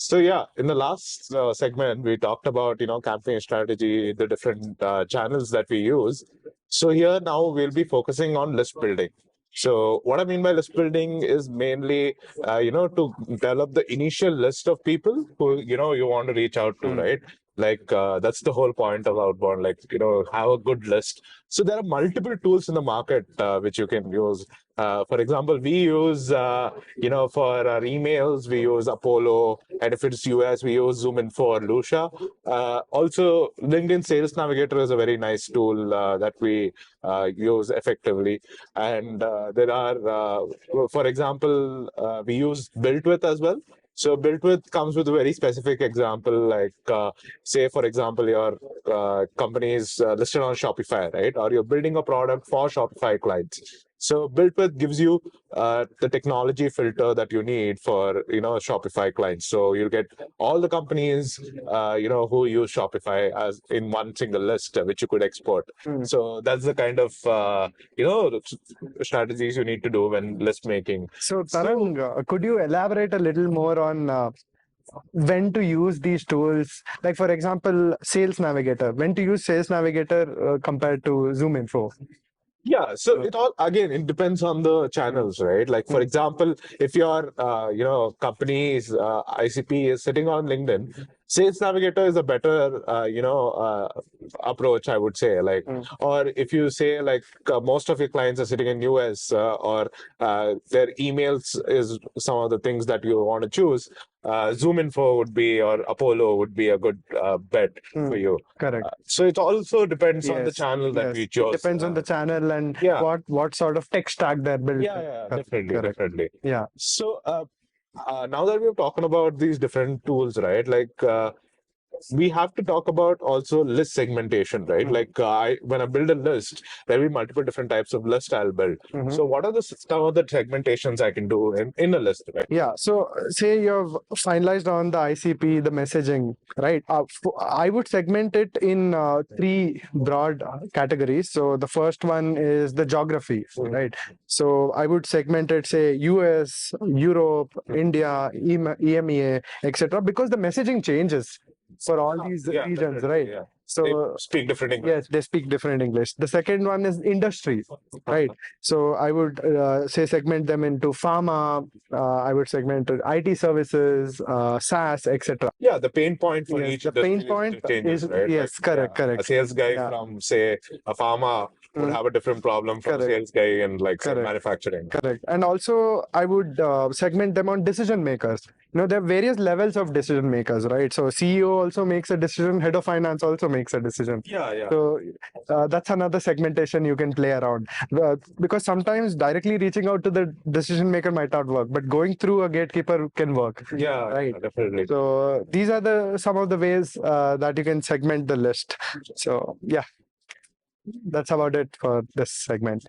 So yeah, in the last segment, we talked about campaign strategy, the different channels that we use. So here now we'll be focusing on list building. So what I mean by list building is mainly to develop the initial list of people who you want to reach out to, right? Like that's the whole point of outbound. Like have a good list. So there are multiple tools in the market which you can use. For example, we use for our emails, we use Apollo, and if it's US, we use ZoomInfo or Lucia. Also, LinkedIn Sales Navigator is a very nice tool that we use effectively. And there are, for example, we use BuiltWith as well. So BuiltWith comes with a very specific example, like say, for example, your company is listed on Shopify, right? Or you're building a product for Shopify clients. So BuiltWith gives you the technology filter that you need for Shopify clients. So you'll get all the companies who use Shopify as in one single list, which you could export. So that's the kind of strategies you need to do when list making. So Tarang, could you elaborate a little more on when to use these tools? Like for example, Sales Navigator. When to use Sales Navigator compared to ZoomInfo? Yeah, so it depends on the channels, right? Like for example, if your company's ICP is sitting on LinkedIn, Sales Navigator is a better approach, I would say. Like, or if you say like most of your clients are sitting in US or their emails is some of the things that you want to choose. ZoomInfo would be, or Apollo would be a good bet for you. Correct. So it also depends on the channel that we chose. It depends on the channel and what sort of tech stack they're building. Yeah, definitely. Yeah. So now that we're talking about these different tools, right? Like we have to talk about also list segmentation, right? Like when I build a list, there will be multiple different types of list I'll build. So what are some of the segmentations I can do in a list, right? Yeah. So say you've finalized on the ICP, the messaging, right? I would segment it in three broad categories. So the first one is the geography, right? So I would segment it, say US, Europe, India, EMEA, etc. Because the messaging changes for all these regions, right? Yeah. So they speak different English. Yes, they speak different English. The second one is industry, right? So I would say segment them into pharma. I would segment IT services, SaaS, etc. Yeah, the pain point for each the pain point changes, is right? Yes, correct. A sales guy from say a pharma would have a different problem from a sales guy in like say, manufacturing. Correct. And also I would segment them on decision makers. There are various levels of decision makers, right? So CEO also makes a decision, head of finance also makes a decision. Yeah. So that's another segmentation you can play around, because sometimes directly reaching out to the decision maker might not work, but going through a gatekeeper can work. Yeah, right. Definitely. So these are some of the ways that you can segment the list. So yeah, that's about it for this segment.